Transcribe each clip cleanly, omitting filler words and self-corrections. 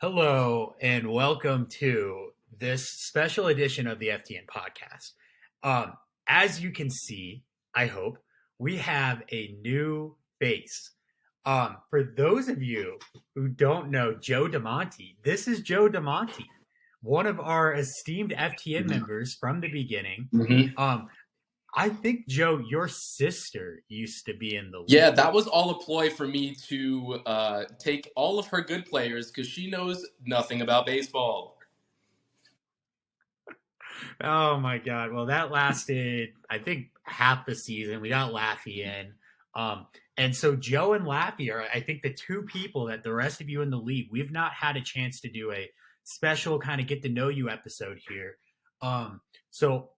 Hello and welcome to this special edition of the FTN Podcast. As you can see, I hope, we have a new face. For those of you who don't know Joe DiMonte, this is Joe DiMonte, one of our esteemed FTN members from the beginning. Mm-hmm. I think, Joe, your sister used to be in the league. Yeah, that was all a ploy for me to take all of her good players because she knows nothing about baseball. Oh my God. Well, that lasted, I think, half the season. We got Laffy in. And so Joe and Laffy are, I think, the two people that the rest of you in the league, we've not had a chance to do a special kind of get to know you episode here. So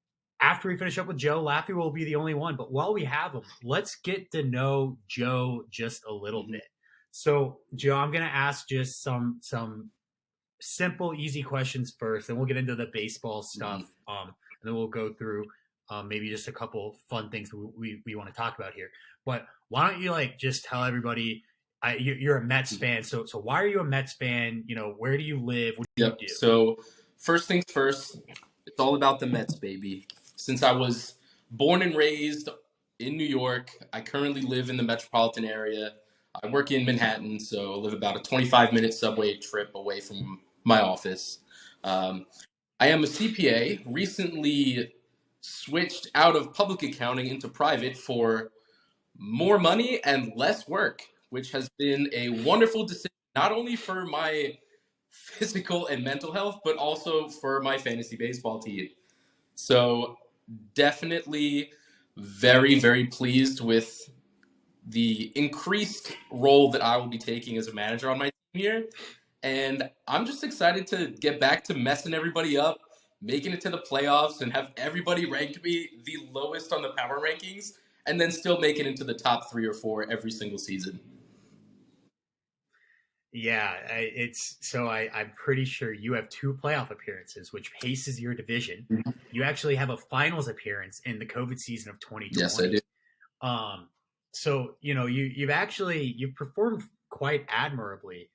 after we finish up with Joe, Laffy will be the only one. But while we have him, let's get to know Joe just a little bit. So, Joe, I'm going to ask just some simple, easy questions first, and we'll get into the baseball stuff. And then we'll go through maybe just a couple fun things we want to talk about here. But why don't you just tell everybody you're a Mets fan? So why are you a Mets fan? Where do you live? What do you do? So first things first, it's all about the Mets, baby. Since I was born and raised in New York, I currently live in the metropolitan area. I work in Manhattan, so I live about a 25-minute subway trip away from my office. I am a CPA, recently switched out of public accounting into private for more money and less work, which has been a wonderful decision, not only for my physical and mental health, but also for my fantasy baseball team. So definitely very, very pleased with the increased role that I will be taking as a manager on my team here. And I'm just excited to get back to messing everybody up, making it to the playoffs, and have everybody rank me the lowest on the power rankings, and then still make it into the top 3 or 4 every single season. Yeah, I'm pretty sure you have 2 playoff appearances, which paces your division. Mm-hmm. You actually have a finals appearance in the COVID season of 2020. Yes, I do. So you've performed quite admirably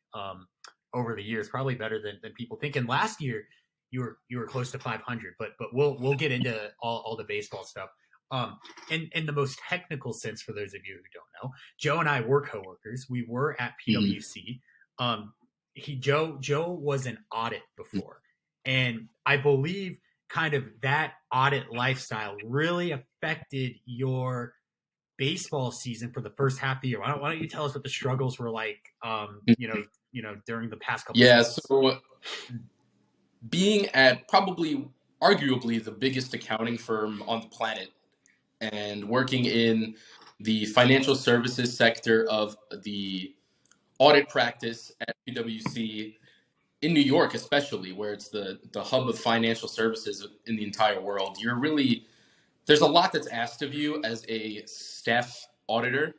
over the years, probably better than people think. And last year you were close to 500, but we'll get into all the baseball stuff. In the most technical sense, for those of you who don't know, Joe and I were coworkers. We were at PwC. Joe was an audit before, and I believe kind of that audit lifestyle really affected your baseball season for the first half of the year. Why don't you tell us what the struggles were like, during the past couple of months? So being at arguably the biggest accounting firm on the planet and working in the financial services sector of the audit practice at PwC in New York, especially, where it's the hub of financial services in the entire world, there's a lot that's asked of you as a staff auditor,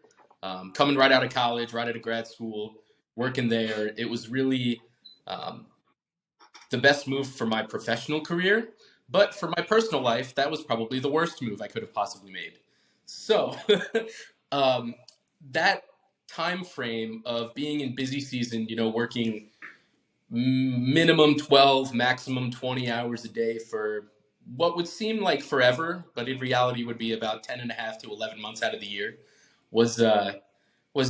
coming right out of college, right out of grad school, working there. It was really the best move for my professional career, but for my personal life, that was probably the worst move I could have possibly made. So that time frame of being in busy season, working minimum 12, maximum 20 hours a day for what would seem like forever, but in reality would be about 10 and a half to 11 months out of the year, was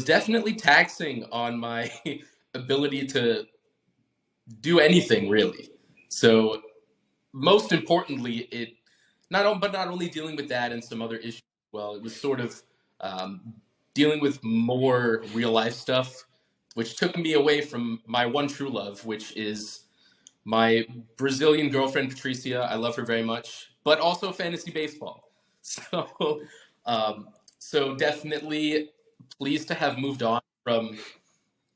definitely taxing on my ability to do anything, really. So most importantly, not only dealing with that and some other issues, well, it was sort of dealing with more real life stuff, which took me away from my one true love, which is my Brazilian girlfriend, Patricia. I love her very much, but also fantasy baseball. So definitely pleased to have moved on from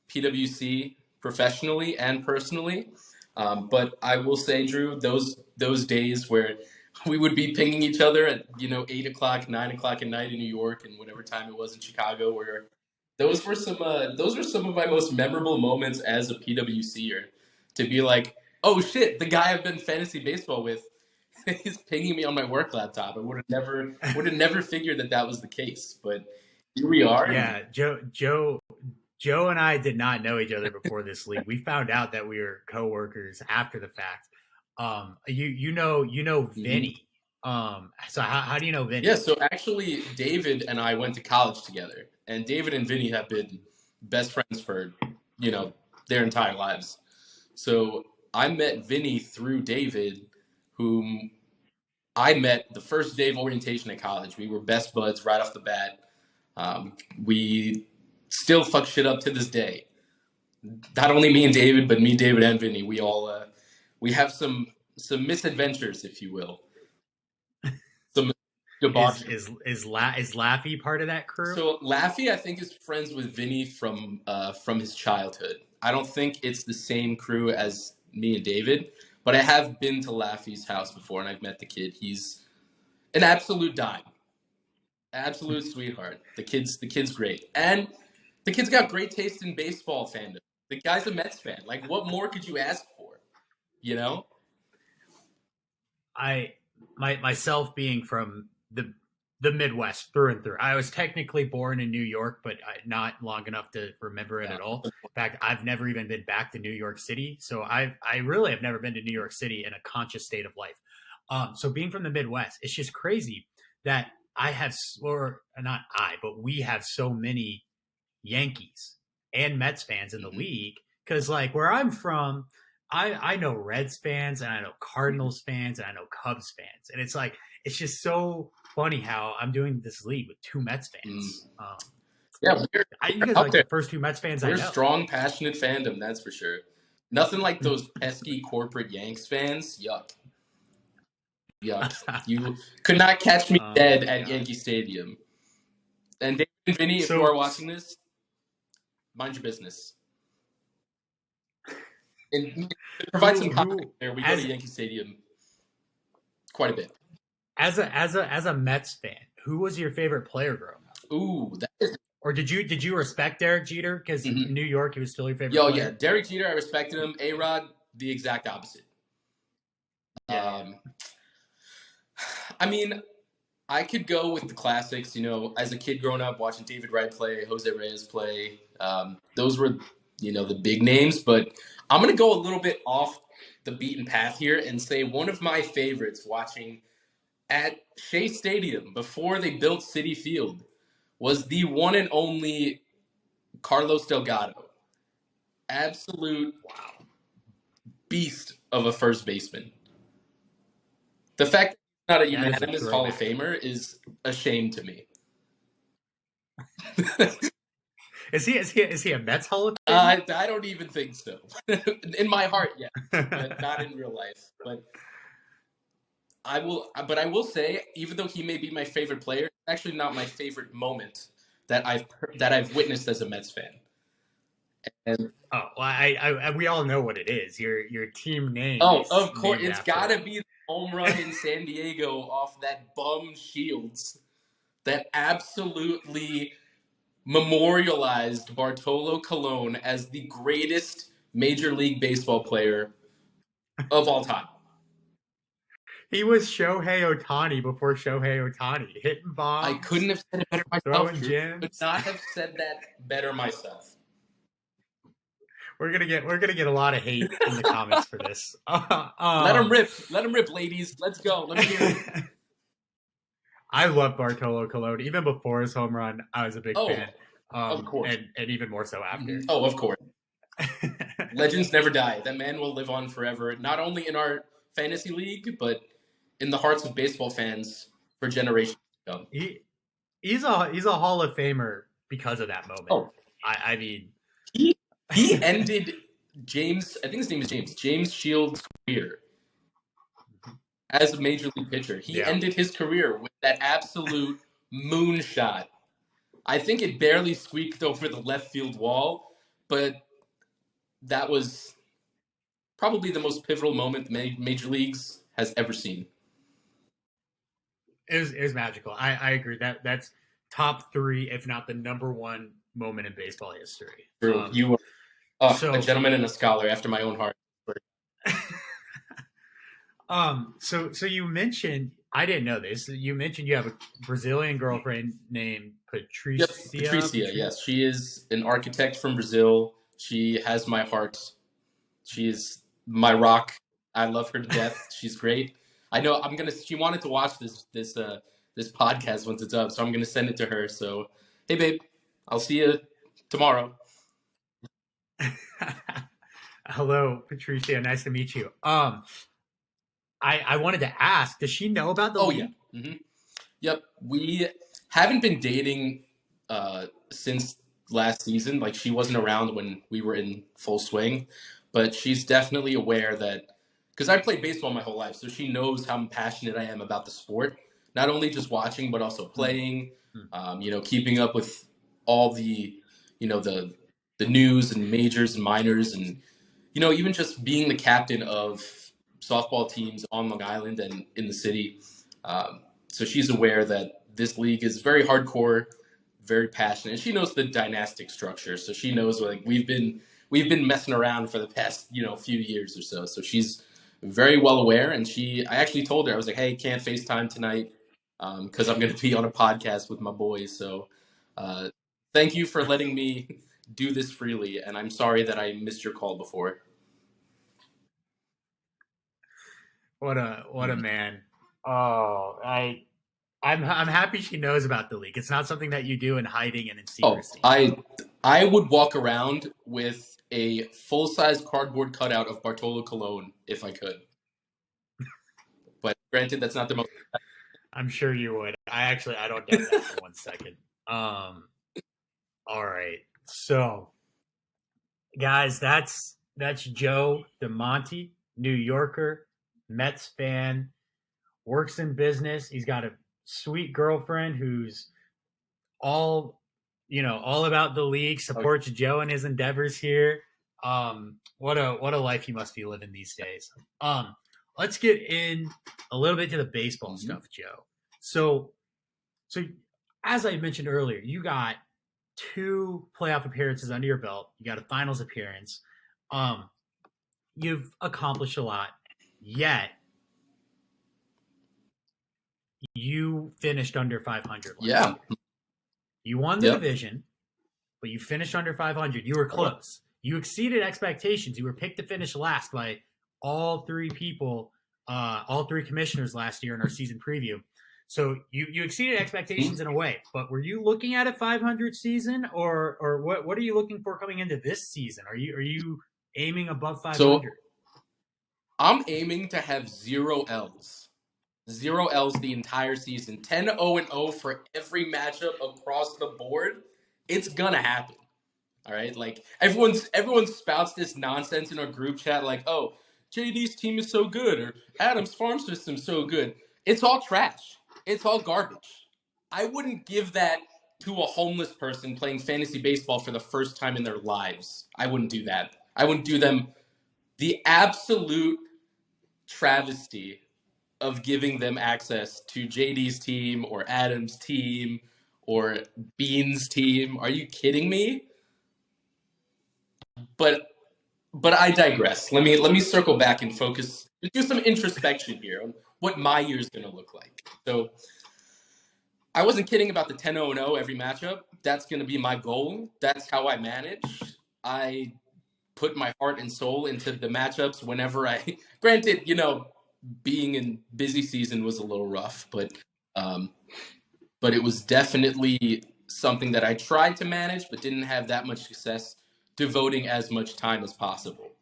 PwC professionally and personally. But I will say, Drew, those days where we would be pinging each other at 8 o'clock, 9 o'clock at night in New York, and whatever time it was in Chicago, where those were some of my most memorable moments as a PwCer. To be like, oh shit, the guy I've been fantasy baseball with is pinging me on my work laptop. I would have never figured that was the case, but here we are. Yeah, Joe Joe and I did not know each other before this league. We found out that we were coworkers after the fact. You know Vinny. So how do you know Vinny? Yeah, so actually, David and I went to college together, and David and Vinny have been best friends for, their entire lives. So I met Vinny through David, whom I met the first day of orientation at college. We were best buds right off the bat. We still fuck shit up to this day. Not only me and David, but me, David, and Vinny. We all we have some misadventures, if you will. Some debauchery. Is Laffy part of that crew? So Laffy, I think, is friends with Vinny from his childhood. I don't think it's the same crew as me and David, but I have been to Laffy's house before, and I've met the kid. He's an absolute dime, absolute sweetheart. The kid's great, and the kid's got great taste in baseball fandom. The guy's a Mets fan. Like, what more could you ask for? You know? Myself being from the Midwest through and through. I was technically born in New York, but not long enough to remember it at all. In fact, I've never even been back to New York City. So I really have never been to New York City in a conscious state of life. So being from the Midwest, it's just crazy that we have so many Yankees and Mets fans in the league. Because like where I'm from, I know Reds fans and I know Cardinals fans and I know Cubs fans. And it's like, it's just so funny how I'm doing this league with two Mets fans. Yeah, you guys are like the first two Mets fans I know. We're strong, passionate fandom, that's for sure. Nothing like those pesky corporate Yanks fans. Yuck. You could not catch me dead at Yankee Stadium. And David and Vinny, if you are watching this, mind your business. And to provide some context there, we go to Yankee Stadium quite a bit. As a Mets fan, who was your favorite player growing up? Ooh, that is. Or did you respect Derek Jeter because in New York he was still your favorite? Player? Yeah, Derek Jeter, I respected him. A-Rod, the exact opposite. Yeah. I mean, I could go with the classics. As a kid growing up, watching David Wright play, Jose Reyes play. Those were the big names. But I'm gonna go a little bit off the beaten path here and say one of my favorites watching at Shea Stadium before they built Citi Field was the one and only Carlos Delgado. Absolute beast of a first baseman. The fact that he's not a unanimous Hall of Famer is a shame to me. Is he a Mets Hall of Famer? I don't even think so. In my heart, yes, but not in real life. But I will say, even though he may be my favorite player, it's actually not my favorite moment that I've witnessed as a Mets fan. And, we all know what it is. Your team name. Oh, of course, it's got to be the home run in San Diego off that bum Shields that absolutely memorialized Bartolo Colon as the greatest Major League Baseball player of all time. He was Shohei Ohtani before Shohei Ohtani, hitting bombs. I couldn't have said it better myself. Could not have said that better myself. We're gonna get a lot of hate in the comments for this. Let him rip, ladies. Let's go. Let me hear it. I love Bartolo Colon. Even before his home run, I was a big fan. Of course. And even more so after. Oh, of course. Legends never die. That man will live on forever, not only in our fantasy league, but in the hearts of baseball fans for generations to come. He's a Hall of Famer because of that moment. Oh. I mean... He ended James Shields' career as a Major League pitcher. He ended his career with that absolute moonshot. I think it barely squeaked over the left field wall, but that was probably the most pivotal moment the Major Leagues has ever seen. It was magical. I agree. That's top 3, if not the number 1 moment in baseball history. True. You are a gentleman and a scholar after my own heart. So you mentioned, I didn't know this. You mentioned you have a Brazilian girlfriend named Yep, Patricia. Patricia. Yes, she is an architect from Brazil. She has my heart. She is my rock. I love her to death. She's great. I know I'm gonna. She wanted to watch this podcast once it's up, so I'm gonna send it to her. So, hey, babe, I'll see you tomorrow. Hello, Patricia. Nice to meet you. I wanted to ask, does she know about the Oh league? yeah. Yep. We haven't been dating since last season. Like she wasn't around when we were in full swing, but she's definitely aware that because I played baseball my whole life, so she knows how passionate I am about the sport. Not only just watching, but also playing. Keeping up with all the, the news and majors and minors, and even just being the captain of softball teams on Long Island and in the city. So she's aware that this league is very hardcore, very passionate, and she knows the dynastic structure. So she knows like we've been messing around for the past few years or so. So she's very well aware, and I actually told her, I was like, hey, can't FaceTime tonight because I'm going to be on a podcast with my boys. So thank you for letting me do this freely, and I'm sorry that I missed your call before. What a man. Oh, I'm happy she knows about the league. It's not something that you do in hiding and in secrecy. I would walk around with a full-size cardboard cutout of Bartolo Colon if I could. But granted, that's not the most. I'm sure you would. I don't doubt that for 1 second. All right. So, guys, that's Joe DiMonte, New Yorker, Mets fan, works in business. He's got a sweet girlfriend who's all about the league, supports Joe in his endeavors here. What a life he must be living these days. Let's get in a little bit to the baseball stuff, Joe. So as I mentioned earlier, you got 2 playoff appearances under your belt. You got a finals appearance. You've accomplished a lot, yet you finished under 500 last year. You won the division, but you finished under 500. You were close. You exceeded expectations. You were picked to finish last by all 3 people, all 3 commissioners last year in our season preview. So you exceeded expectations in a way. But were you looking at a 500 season, or what are you looking for coming into this season? Are you aiming above 500? So I'm aiming to have 0 L's. 0 L's the entire season. 10-0-0 for every matchup across the board. It's gonna happen. All right? Like everyone spouts this nonsense in our group chat like, "Oh, JD's team is so good," or "Adam's farm system's so good." It's all trash. It's all garbage. I wouldn't give that to a homeless person playing fantasy baseball for the first time in their lives. I wouldn't do that. I wouldn't do them the absolute travesty of giving them access to JD's team or Adam's team or Bean's team. Are you kidding me? But I digress. Let me circle back and focus, do some introspection here on what my year is going to look like. So I wasn't kidding about the 10-0-0 every matchup. That's going to be my goal. That's how I manage. I put my heart and soul into the matchups whenever granted, being in busy season was a little rough, but it was definitely something that I tried to manage, but didn't have that much success devoting as much time as possible.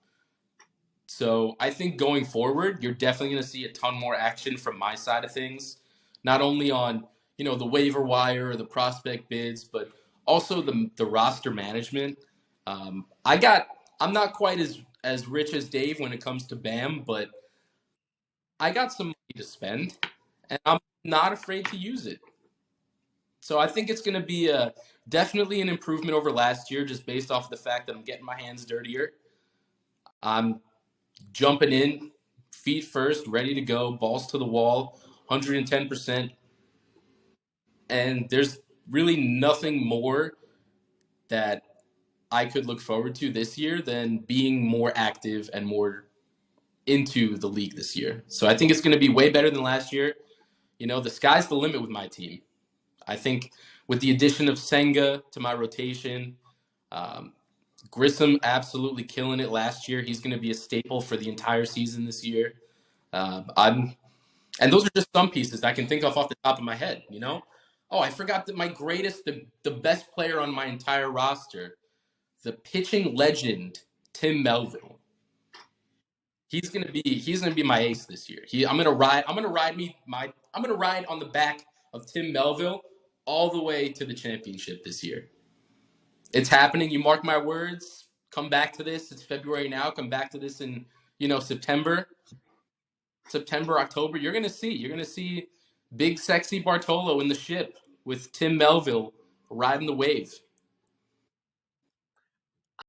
So I think going forward, you're definitely going to see a ton more action from my side of things, not only on the waiver wire or the prospect bids, but also the roster management. I'm not quite as rich as Dave when it comes to BAM, but I got some money to spend, and I'm not afraid to use it. So I think it's going to be definitely an improvement over last year, just based off the fact that I'm getting my hands dirtier. I'm jumping in, feet first, ready to go, balls to the wall, 110%. And there's really nothing more that I could look forward to this year than being more active and more into the league this year. So I think it's going to be way better than last year. The sky's the limit with my team. I think with the addition of Senga to my rotation, um, Grissom absolutely killing it last year. He's going to be a staple for the entire season this year. And those are just some pieces I can think of off the top of my head, you know? Oh, I forgot that the best player on my entire roster, the pitching legend, Tim Melville. He's gonna be my ace this year. I'm gonna ride on the back of Tim Melville all the way to the championship this year. It's happening. You mark my words. Come back to this. It's February now. Come back to this in September, October. You're gonna see big sexy Bartolo in the ship with Tim Melville riding the wave.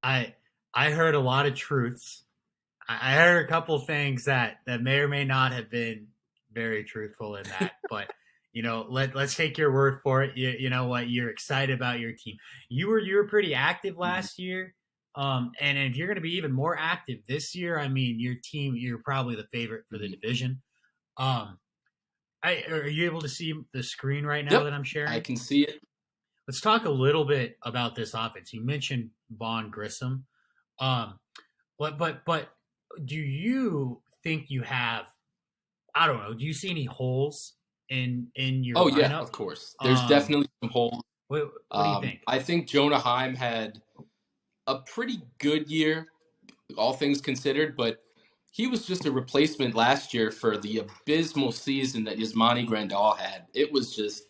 I heard a lot of truths. I heard a couple things that may or may not have been very truthful in that, but let's take your word for it. You know what? You're excited about your team. You were pretty active last year, and if you're going to be even more active this year, I mean, your team, you're probably the favorite for the division. Are you able to see the screen right now that I'm sharing? I can see it. Let's talk a little bit about this offense. You mentioned Vaughn Grissom, but do you think you have? I don't know. Do you see any holes in your? Oh lineup? Yeah, of course. There's definitely some holes. What do you think? I think Jonah Heim had a pretty good year, all things considered, but he was just a replacement last year for the abysmal season that Yasmani Grandal had. It was just,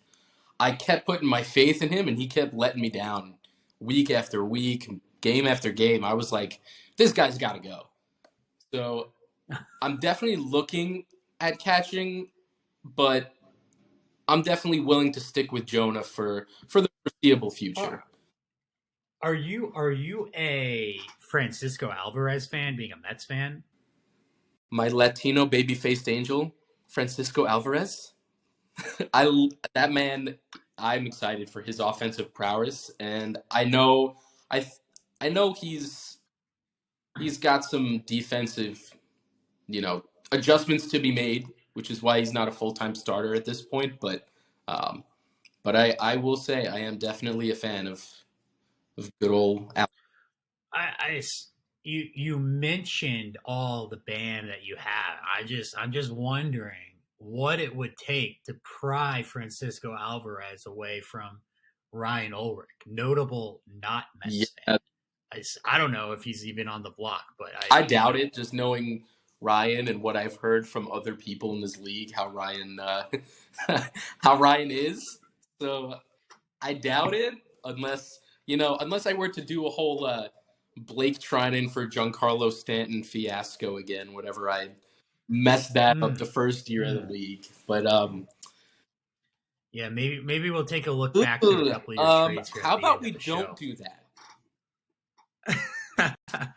I kept putting my faith in him, and he kept letting me down week after week, game after game. I was like, this guy's got to go. So I'm definitely looking at catching, but I'm definitely willing to stick with Jonah for the foreseeable future. Are you a Francisco Alvarez fan, being a Mets fan? My Latino baby-faced angel, Francisco Alvarez. That man, I'm excited for his offensive prowess, and I know he's got some defensive, adjustments to be made, which is why he's not a full-time starter at this point. But I will say I am definitely a fan of good old Alvarez. You mentioned all the band that you have. I'm just wondering what it would take to pry Francisco Alvarez away from Ryan Ulrich, notable not Mets fan. I don't know if he's even on the block, but I doubt it. Just knowing Ryan and what I've heard from other people in this league, how Ryan is. So I doubt it unless I were to do a whole Blake Trinan for Giancarlo Stanton fiasco again, whenever I messed that up the first year of the league. But yeah, maybe we'll take a look back to a couple of your trades here. How about we don't do that?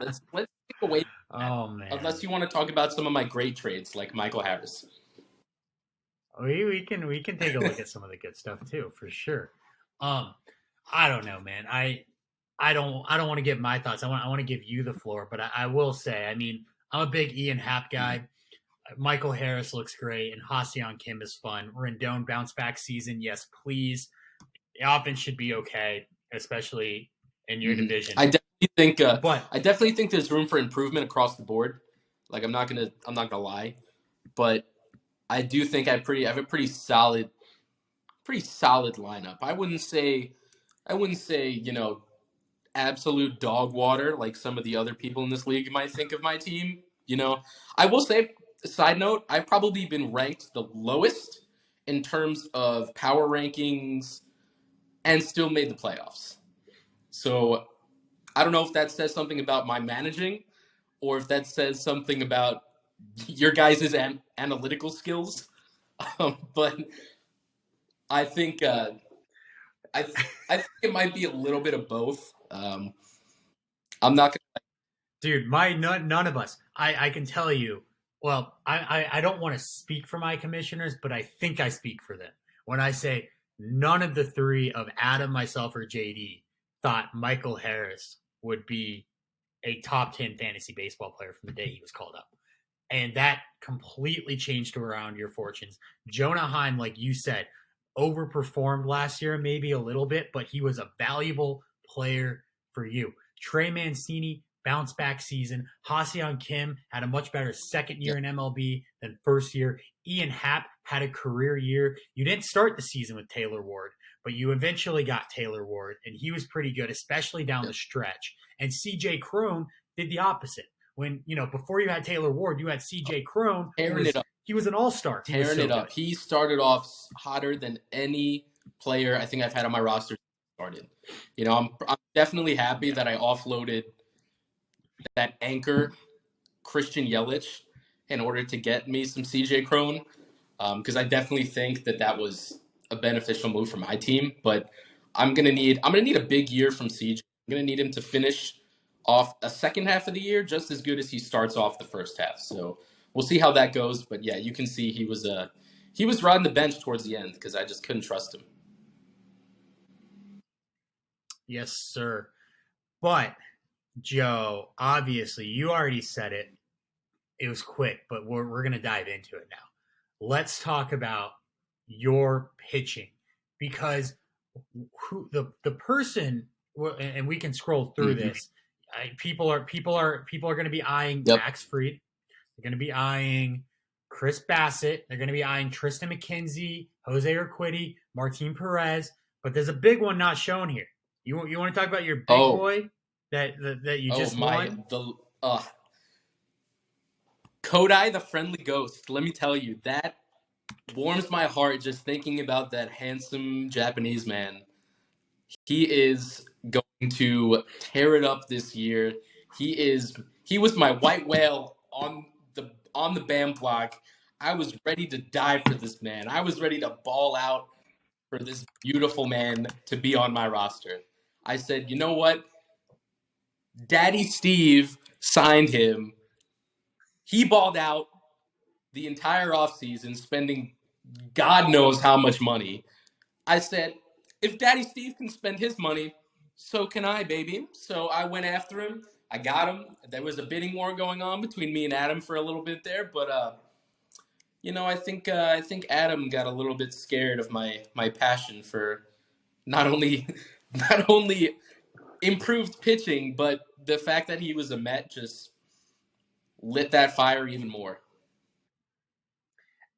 let's take away from that. Oh man! Unless you want to talk about some of my great trades, like Michael Harris. We can take a look at some of the good stuff too, for sure. I don't know, man. I don't want to give my thoughts. I want to give you the floor, but I will say, I mean, I'm a big Ian Happ guy. Michael Harris looks great, and Ha-Seong Kim is fun. Rendon bounce back season, yes, please. The offense should be okay, especially in your division. I definitely think there's room for improvement across the board. Like I'm not gonna lie, but I do think I have a pretty solid lineup. I wouldn't say absolute dog water like some of the other people in this league might think of my team. I will say, side note, I've probably been ranked the lowest in terms of power rankings and still made the playoffs. So I don't know if that says something about my managing or if that says something about your guys' analytical skills. But I think I think it might be a little bit of both. I'm not gonna. Dude, none of us. I can tell you. Well, I don't want to speak for my commissioners, but I think I speak for them when I say none of the three of Adam, myself, or JD thought Michael Harris would be a top 10 fantasy baseball player from the day he was called up. And that completely changed around your fortunes. Jonah Heim, like you said, overperformed last year, maybe a little bit, but he was a valuable player for you. Trey Mancini, bounce back season. Ha-Seong Kim had a much better second year in MLB than first year. Ian Happ had a career year. You didn't start the season with Taylor Ward, but you eventually got Taylor Ward, and he was pretty good, especially down the stretch. And CJ Crone did the opposite. When, before you had Taylor Ward, you had CJ Crone. He was an all-star. Tearing it up. He started off hotter than any player I think I've had on my roster started. I'm definitely happy that I offloaded that anchor, Christian Yelich, in order to get me some CJ Crone, because I definitely think that was a beneficial move for my team. But I'm gonna need a big year from CJ. I'm gonna need him to finish off a second half of the year just as good as he starts off the first half. So we'll see how that goes. But yeah, you can see he was riding the bench towards the end because I just couldn't trust him. Yes, sir. But Joe, obviously, you already said it. It was quick, but we're going to dive into it now. Let's talk about your pitching, because the person, and we can scroll through this. People are going to be eyeing Max Fried. They're going to be eyeing Chris Bassett. They're going to be eyeing Tristan McKenzie, Jose Urquidy, Martin Perez. But there's a big one not shown here. You want to talk about your big boy that you just won? Kodai, the friendly ghost. Let me tell you, that warms my heart just thinking about that handsome Japanese man. He is going to tear it up this year. He was my white whale on the BAM block. I was ready to die for this man. I was ready to ball out for this beautiful man to be on my roster. I said, you know what? Daddy Steve signed him. He balled out the entire offseason, spending God knows how much money. I said, if Daddy Steve can spend his money, so can I, baby. So I went after him. I got him. There was a bidding war going on between me and Adam for a little bit there, but I think Adam got a little bit scared of my passion for not only improved pitching, but the fact that he was a Met just lit that fire even more.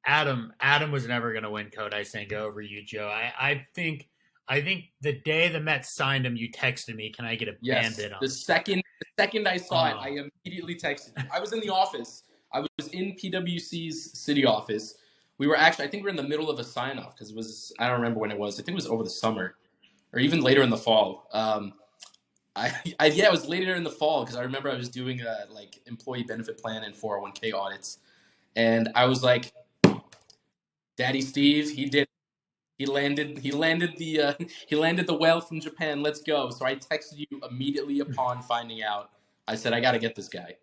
Adam was never going to win Kodai Senga over you, Joe. I think the day the Mets signed him, you texted me, "Can I get a bandit on?" The second I saw it, I immediately texted you. I was in the office. I was in PwC's city office. We were actually, I think we were in the middle of a sign-off because it was, I don't remember when it was. I think it was over the summer or even later in the fall. It was later in the fall because I remember I was doing employee benefit plan and 401k audits, and I was like, Daddy Steve, he landed the whale from Japan. Let's go. So I texted you immediately upon finding out. I said, I got to get this guy.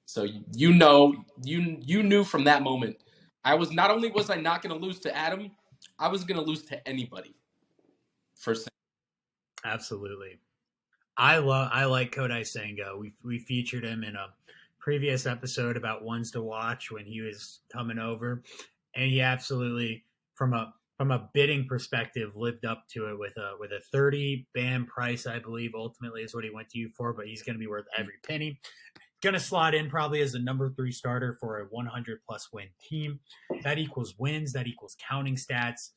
So you knew from that moment. Not only was I not going to lose to Adam, I was going to lose to anybody. Absolutely. I like Kodai Senga. We featured him in a previous episode about ones to watch when he was coming over, and he absolutely, from a bidding perspective, lived up to it with a 30 BAM price, I believe ultimately is what he went to you for, but he's going to be worth every penny. Going to slot in probably as the number 3 starter for a 100 plus win team. That equals wins. That equals counting stats.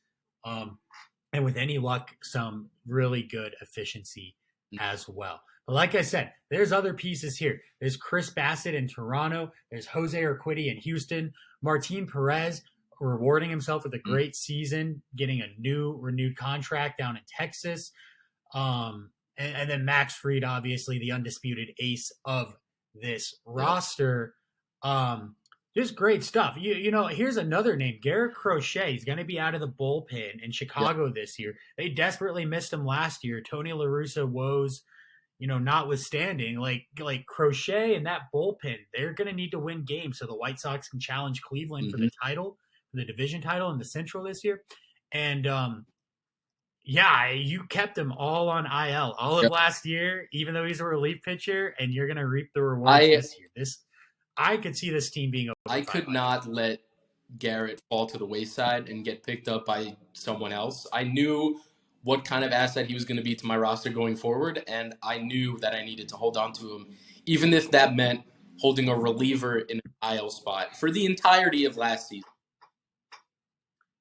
And with any luck, some really good efficiency as well. But like I said, there's other pieces here. There's Chris Bassett in Toronto. There's Jose Urquidy in Houston. Martin Perez rewarding himself with a great season, getting a new renewed contract down in Texas. And then Max Fried, obviously the undisputed ace of this roster. Just great stuff. Here's another name, Garrett Crochet. He's going to be out of the bullpen in Chicago this year. They desperately missed him last year. Tony La Russa woes, notwithstanding, like Crochet and that bullpen, they're going to need to win games so the White Sox can challenge Cleveland for the title, for the division title in the Central this year. And you kept him all on IL all of last year, even though he's a relief pitcher, and you're going to reap the rewards this year. I could see this team being over. I could not let Garrett fall to the wayside and get picked up by someone else. I knew what kind of asset he was going to be to my roster going forward, and I knew that I needed to hold on to him, even if that meant holding a reliever in an IL spot for the entirety of last season.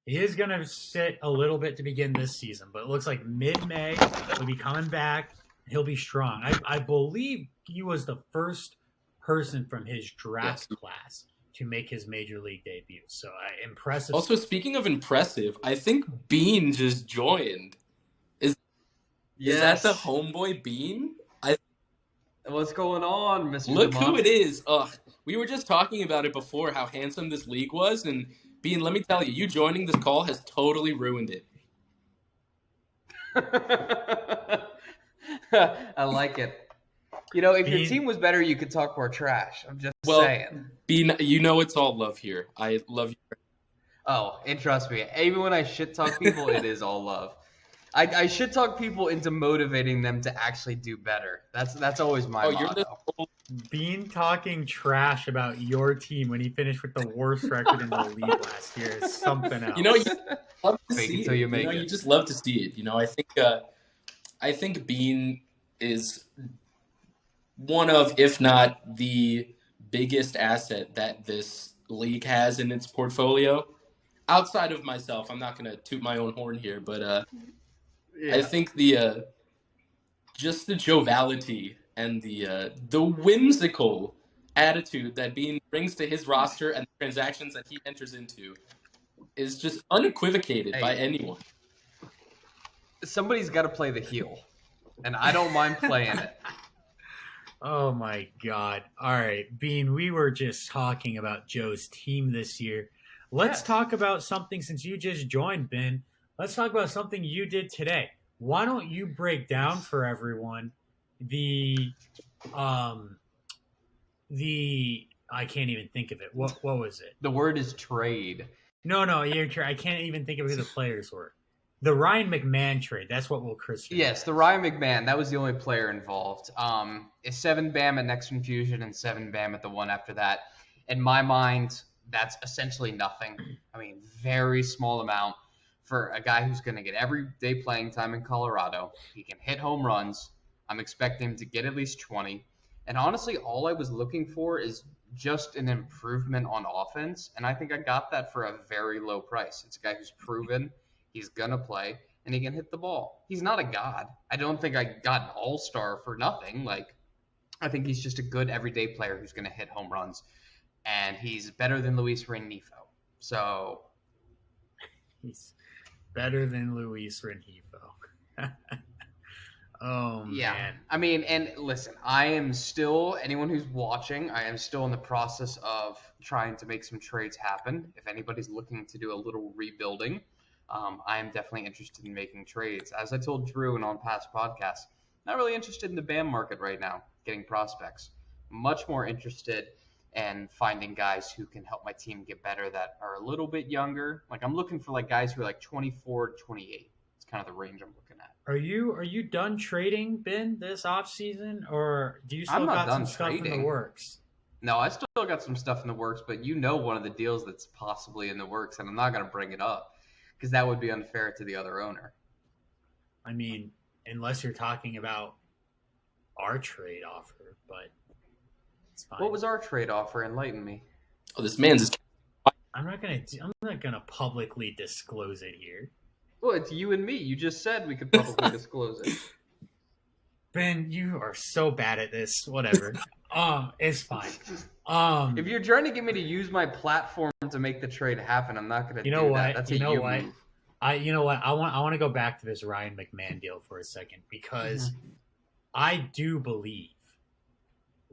He is going to sit a little bit to begin this season, but it looks like mid-May he'll be coming back. He'll be strong. I believe he was the first person from his draft class to make his major league debut. So impressive. Also, speaking of impressive, I think Bean just joined. Is that the homeboy Bean? What's going on, Mr. Look DiMonte? who it is. We were just talking about it before, how handsome this league was, and Bean, let me tell you, you joining this call has totally ruined it. I like it. You know, if your team was better, you could talk more trash. I'm just saying. Bean, you know it's all love here. I love you. Oh, and trust me, even when I shit talk people, it is all love. I shit talk people into motivating them to actually do better. That's always my motto. Bean talking trash about your team when he finished with the worst record in the league last year is something else. You know, you love to see it. You just love to see it. You know, I think Bean is one of, if not the biggest asset that this league has in its portfolio. Outside of myself, I'm not going to toot my own horn here, but I think just the joviality and the whimsical attitude that Bean brings to his roster and the transactions that he enters into is just unequivocated by anyone. Somebody's got to play the heel, and I don't mind playing it. Oh my God. All right, Bean, we were just talking about Joe's team this year. Let's talk about something, since you just joined, Ben. Let's talk about something you did today. Why don't you break down for everyone the I can't even think of it. What was it? The word is trade. No, I can't even think of who the players were. The Ryan McMahon trade. That's what we'll christen. Yes, the Ryan McMahon. That was the only player involved. It's 7 BAM at Next Infusion and 7 BAM at the one after that. In my mind, that's essentially nothing. I mean, very small amount for a guy who's going to get everyday playing time in Colorado. He can hit home runs. I'm expecting him to get at least 20. And honestly, all I was looking for is just an improvement on offense. And I think I got that for a very low price. It's a guy who's proven he's going to play and he can hit the ball. He's not a god. I don't think I got an all-star for nothing. I think he's just a good everyday player who's going to hit home runs. And he's better than Luis Rengifo. So he's better than Luis Rengifo. Oh, man. Yeah. I mean, and listen, anyone who's watching, I am still in the process of trying to make some trades happen. If anybody's looking to do a little rebuilding, I am definitely interested in making trades. As I told Drew and on past podcasts, not really interested in the BAM market right now, getting prospects. Much more interested and finding guys who can help my team get better that are a little bit younger. I'm looking for guys who are 24 to 28. It's kind of the range I'm looking at. Are you done trading, Ben, this offseason, or do you still got some stuff in the works? No, I still got some stuff in the works, but one of the deals that's possibly in the works, and I'm not going to bring it up because that would be unfair to the other owner. I mean, unless you're talking about our trade offer, but it's fine. What was our trade offer? Enlighten me. Oh, this man's. I'm not gonna publicly disclose it here. Well, it's you and me. You just said we could publicly disclose it. Ben, you are so bad at this. Whatever. It's fine. If you're trying to get me to use my platform to make the trade happen, I'm not going to do that. That's a you move. I want to go back to this Ryan McMahon deal for a second because I do believe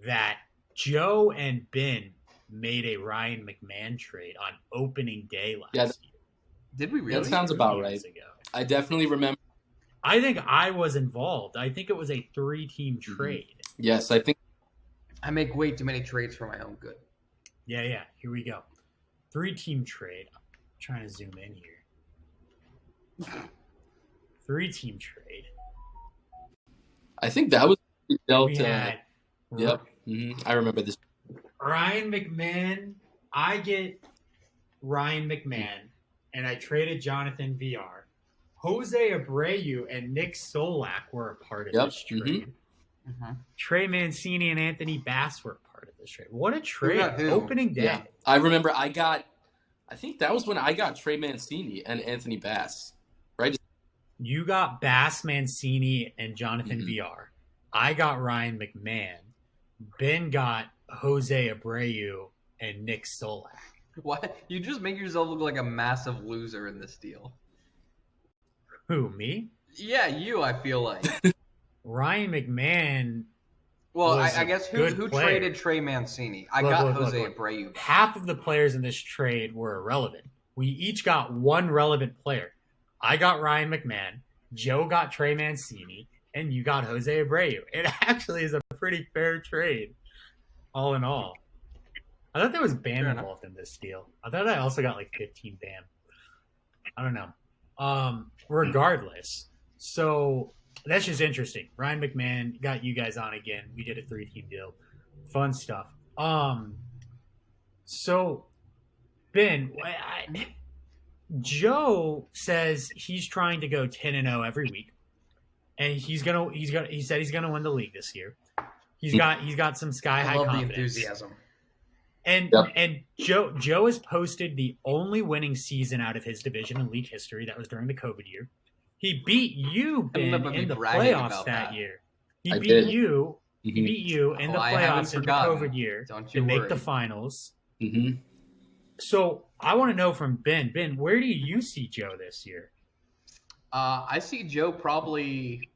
that Joe and Ben made a Ryan McMahon trade on opening day last year. Did we really? That sounds about right. Ago. I definitely remember. I think I was involved. I think it was a 3-team trade. Yes, I think. I make way too many trades for my own good. Yeah. Here we go. 3-team trade. I'm trying to zoom in here. 3-team trade. I think that was dealt. We had, yep. Mm-hmm. I remember this. Ryan McMahon. I get Ryan McMahon and I traded Jonathan VR, Jose Abreu and Nick Solak were a part of this trade. Mm-hmm. Trey Mancini and Anthony Bass were a part of this trade. What a trade. Who? Opening day. Yeah. I remember I think that was when I got Trey Mancini and Anthony Bass, right? You got Bass, Mancini, and Jonathan VR. I got Ryan McMahon. Ben got Jose Abreu and Nick Solak. What? You just make yourself look like a massive loser in this deal. Who, me? Yeah, you, I feel like. Ryan McMahon. Well, was I a guess good who player. traded Trey Mancini? I Look, got look, Jose look. Abreu. Half of the players in this trade were irrelevant. We each got one relevant player. I got Ryan McMahon, Joe got Trey Mancini, and you got Jose Abreu. It actually is a pretty fair trade, all in all. I thought there was Bam Fair involved in this deal. I thought I also got like 15 Bam. I don't know. Regardless, so that's just interesting. Ryan McMahon got you guys on again. We did a 3-team deal. Fun stuff. So Ben, Joe says he's trying to go 10-0 every week, and he said he's gonna win the league this year. He's got some sky high I love confidence. the enthusiasm. And Joe has posted the only winning season out of his division in league history. That was during the COVID year. He beat you, Ben, in the playoffs that year. He beat you in the playoffs in the COVID year to make the finals. Mm-hmm. So I want to know from Ben. Ben, where do you see Joe this year? I see Joe probably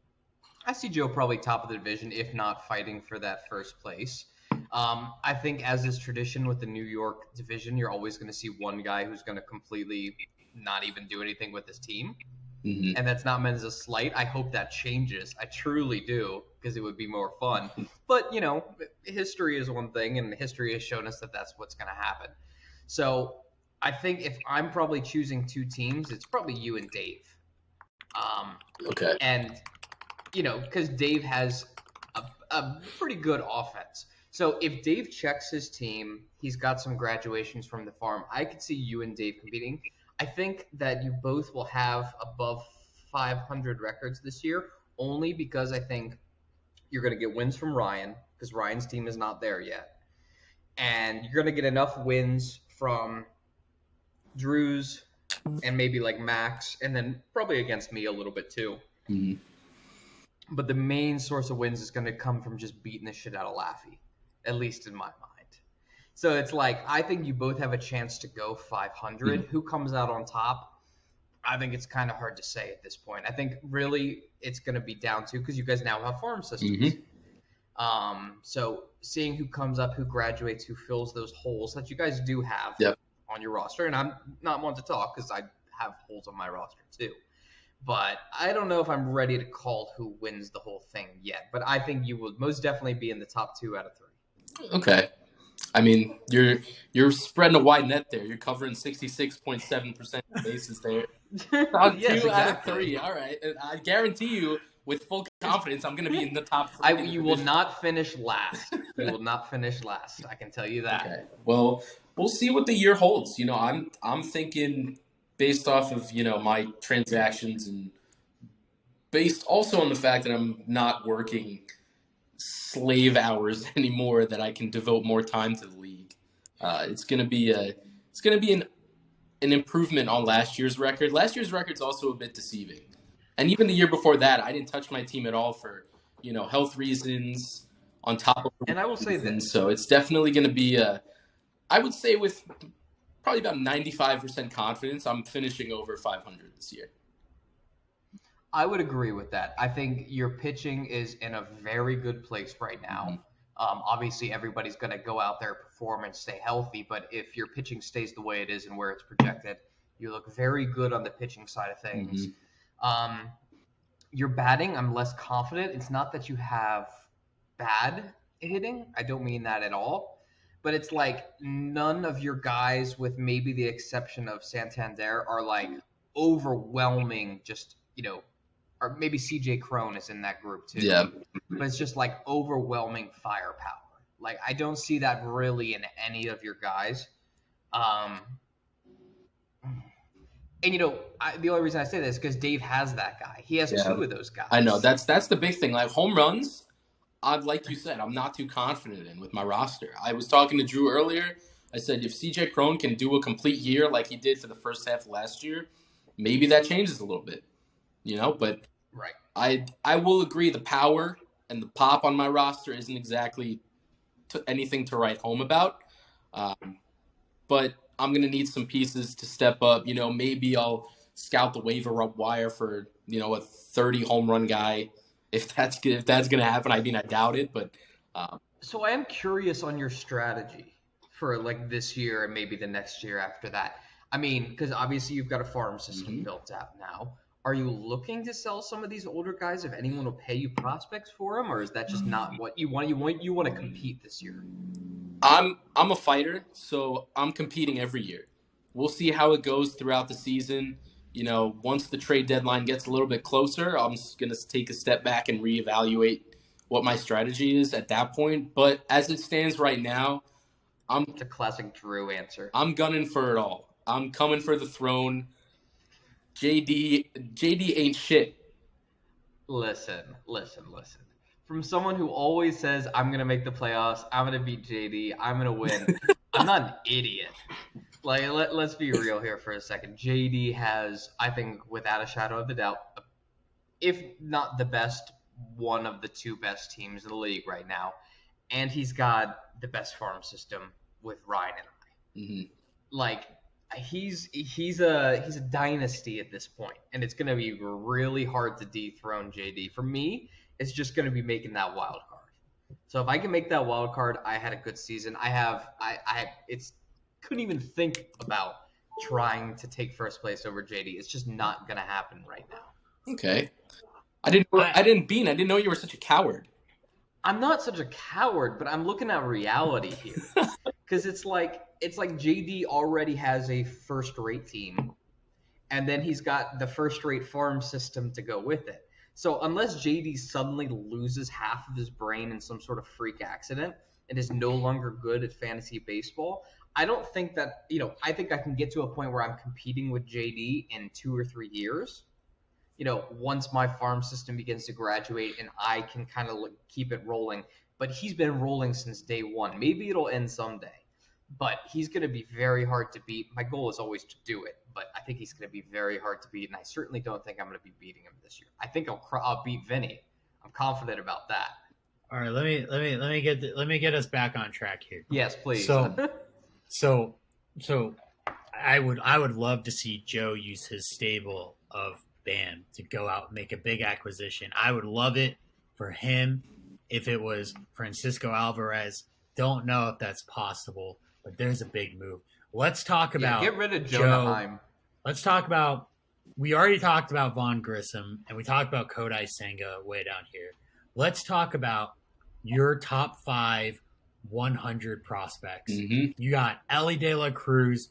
top of the division, if not fighting for that first place. I think, as is tradition with the New York division, you're always going to see one guy who's going to completely not even do anything with his team. Mm-hmm. And that's not meant as a slight. I hope that changes. I truly do, because it would be more fun. But, history is one thing, and history has shown us that that's what's going to happen. So I think if I'm probably choosing two teams, it's probably you and Dave. Okay. And, because Dave has a pretty good offense. So if Dave checks his team, he's got some graduations from the farm. I could see you and Dave competing. I think that you both will have above 500 records this year, only because I think you're going to get wins from Ryan, because Ryan's team is not there yet. And you're going to get enough wins from Drew's and maybe like Max, and then probably against me a little bit too. Mm-hmm. But the main source of wins is going to come from just beating the shit out of Laffy, at least in my mind. So it's like, I think you both have a chance to go 500. Mm-hmm. Who comes out on top? I think it's kind of hard to say at this point. I think really it's going to be down to, because you guys now have farm systems. Mm-hmm. So seeing who comes up, who graduates, who fills those holes that you guys do have on your roster. And I'm not one to talk because I have holes on my roster too. But I don't know if I'm ready to call who wins the whole thing yet. But I think you will most definitely be in the top 2 out of 3. Okay. I mean, you're spreading a wide net there. You're covering 66.7% bases there. On yes, 2 exactly. out of 3. All right. And I guarantee you, with full confidence, I'm going to be in the top 3. You will not finish last. You will not finish last. I can tell you that. Okay. Well, we'll see what the year holds. I'm thinking based off of, my transactions and based also on the fact that I'm not working slave hours anymore, that I can devote more time to the league. It's going to be an improvement on last year's record. Last year's record's also a bit deceiving. And even the year before that, I didn't touch my team at all for, health reasons on top of and I will say this. So it's definitely going to be I would say with probably about 95% confidence, I'm finishing over 500 this year. I would agree with that. I think your pitching is in a very good place right now. Mm-hmm. Obviously, everybody's going to go out there, perform, and stay healthy. But if your pitching stays the way it is and where it's projected, you look very good on the pitching side of things. Mm-hmm. Your batting, I'm less confident. It's not that you have bad hitting. I don't mean that at all. But it's like none of your guys, with maybe the exception of Santander, are like overwhelming, just, or maybe CJ Crone is in that group too. Yeah. But it's just like overwhelming firepower. Like I don't see that really in any of your guys. And the only reason I say this is because Dave has that guy. He has two of those guys. I know that's the big thing. Like home runs, like you said, I'm not too confident in with my roster. I was talking to Drew earlier. I said if CJ Crone can do a complete year like he did for the first half of last year, maybe that changes a little bit. But right. I will agree the power and the pop on my roster isn't exactly anything to write home about. But I'm going to need some pieces to step up. Maybe I'll scout the waiver wire for, a 30 home run guy. If that's going to happen, I doubt it. But so I am curious on your strategy for like this year and maybe the next year after that. I mean, because obviously you've got a farm system built out now. Are you looking to sell some of these older guys if anyone will pay you prospects for them, or is that just not what you want? You want to compete this year. I'm a fighter, so I'm competing every year. We'll see how it goes throughout the season. Once the trade deadline gets a little bit closer, I'm just going to take a step back and reevaluate what my strategy is at that point. But as it stands right now, it's a classic Drew answer. I'm gunning for it all. I'm coming for the throne. JD ain't shit. Listen. From someone who always says, I'm going to make the playoffs, I'm going to beat JD, I'm going to win. I'm not an idiot. Like, let's be real here for a second. JD has, I think, without a shadow of a doubt, if not the best, one of the two best teams in the league right now. And he's got the best farm system with Ryan and I. Mm-hmm. Like, he's a dynasty at this point, and it's going to be really hard to dethrone JD. For me, it's just going to be making that wild card. So if I can make that wild card, I had a good season. Couldn't even think about trying to take first place over JD. It's just not going to happen right now. Okay. I didn't know you were such a coward. I'm not such a coward, but I'm looking at reality here. Because it's like JD already has a first-rate team, and then he's got the first-rate farm system to go with it. So unless JD suddenly loses half of his brain in some sort of freak accident and is no longer good at fantasy baseball, I don't think that, I think I can get to a point where I'm competing with JD in 2 or 3 years. Once my farm system begins to graduate and I can kind of keep it rolling. But he's been rolling since day one. Maybe it'll end someday. But he's going to be very hard to beat. My goal is always to do it, but I think he's going to be very hard to beat, and I certainly don't think I'm going to be beating him this year. I think I'll beat Vinny. I'm confident about that. All right, let me get us back on track here. Yes, please. So I would love to see Joe use his stable of Bam to go out and make a big acquisition. I would love it for him if it was Francisco Alvarez. Don't know if that's possible, but there's a big move. Let's talk about get rid of Jonah Heim. Let's talk about we already talked about Vaughn Grissom and we talked about Kodai Senga way down here. Let's talk about your top 5 100 prospects. Mm-hmm. You got Ellie De La Cruz,